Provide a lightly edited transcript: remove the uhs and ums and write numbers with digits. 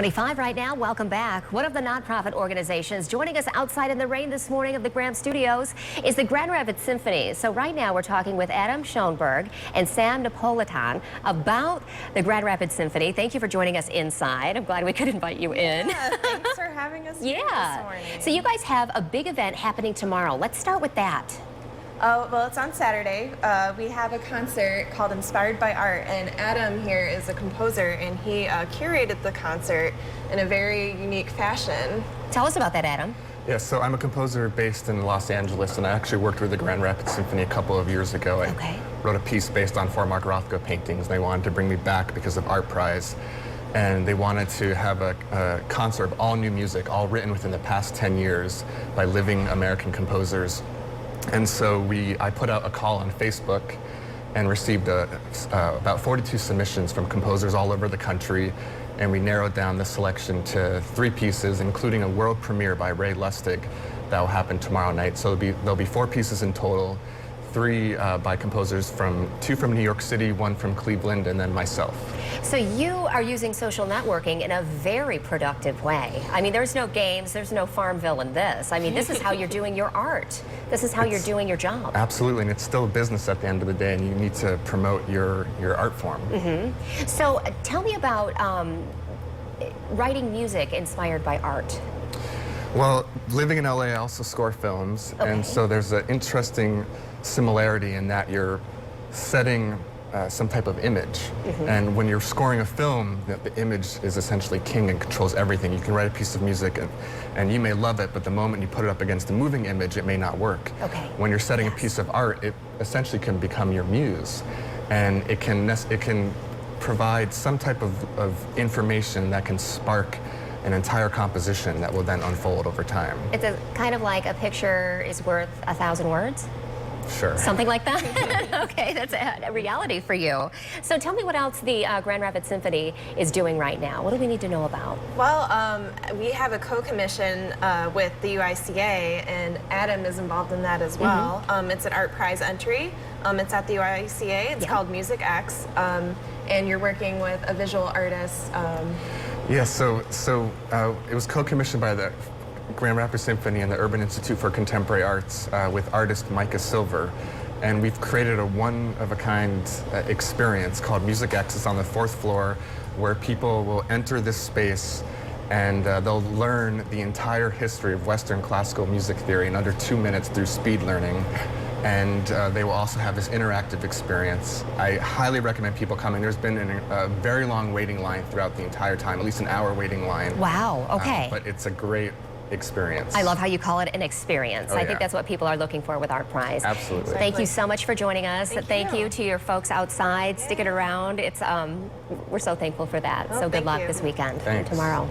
25 right now. Welcome back. One of the nonprofit organizations joining us outside in the rain this morning of the Graham Studios is the Grand Rapids Symphony. So right now we're talking with Adam Schoenberg and Sam Napolitan about the Grand Rapids Symphony. Thank you for joining us inside. I'm glad we could invite you in. Yeah, thanks for having us here this morning. So you guys have a big event happening tomorrow. Let's start with that. Oh, well, it's on Saturday. We have a concert called Inspired by Art, and Adam here is a composer, and he curated the concert in a very unique fashion. Tell us about that, Adam. Yeah, so I'm a composer based in Los Angeles, and I actually worked with the Grand Rapids Symphony a couple of years ago. I wrote a piece based on four Mark Rothko paintings, and they wanted to bring me back because of Art Prize. And they wanted to have a concert of all new music, all written within the past 10 years by living American composers. And so I put out a call on Facebook and received about 42 submissions from composers all over the country, and we narrowed down the selection to 3 pieces, including a world premiere by Ray Lustig that will happen tomorrow night. So there'll be 4 pieces in total, 3 by composers 2 from New York City, 1 from Cleveland, and then myself. So you are using social networking in a very productive way. I mean, there's no games, there's no Farmville in this. I mean, this is how you're doing your art. This is how you're doing your job. Absolutely, and it's still a business at the end of the day, and you need to promote your art form. So tell me about writing music inspired by art. Well, living in LA, I also score films, and so there's an interesting similarity in that you're setting some type of image. And when you're scoring a film, the image is essentially king and controls everything. You can write a piece of music and you may love it, but the moment you put it up against a moving image, it may not work. When you're setting a piece of art, it essentially can become your muse. And it can provide some type of information that can spark an entire composition that will then unfold over time. It's kind of like a picture is worth 1,000 words? Sure. Something like that? Okay, that's a reality for you. So tell me what else the Grand Rapids Symphony is doing right now. What do we need to know about? Well, we have a co-commission with the UICA, and Adam is involved in that as well. It's an Art Prize entry. It's at the UICA. It's called Music X, and you're working with a visual artist. Yeah, so it was co-commissioned by the Grand Rapids Symphony and the Urban Institute for Contemporary Arts with artist Micah Silver. And we've created a one-of-a-kind experience called Music X. It's on the 4th floor, where people will enter this space and they'll learn the entire history of Western classical music theory in under 2 minutes through speed learning. And they will also have this interactive experience. I highly recommend people coming. There's been a very long waiting line throughout the entire time, at least an hour waiting line. Wow, okay. But it's a great experience. I love how you call it an experience. I think that's what people are looking for with Art Prize. Absolutely. Thank you so much for joining us. Thank you to your folks outside sticking around. It's we're so thankful for that. So good luck this weekend and tomorrow.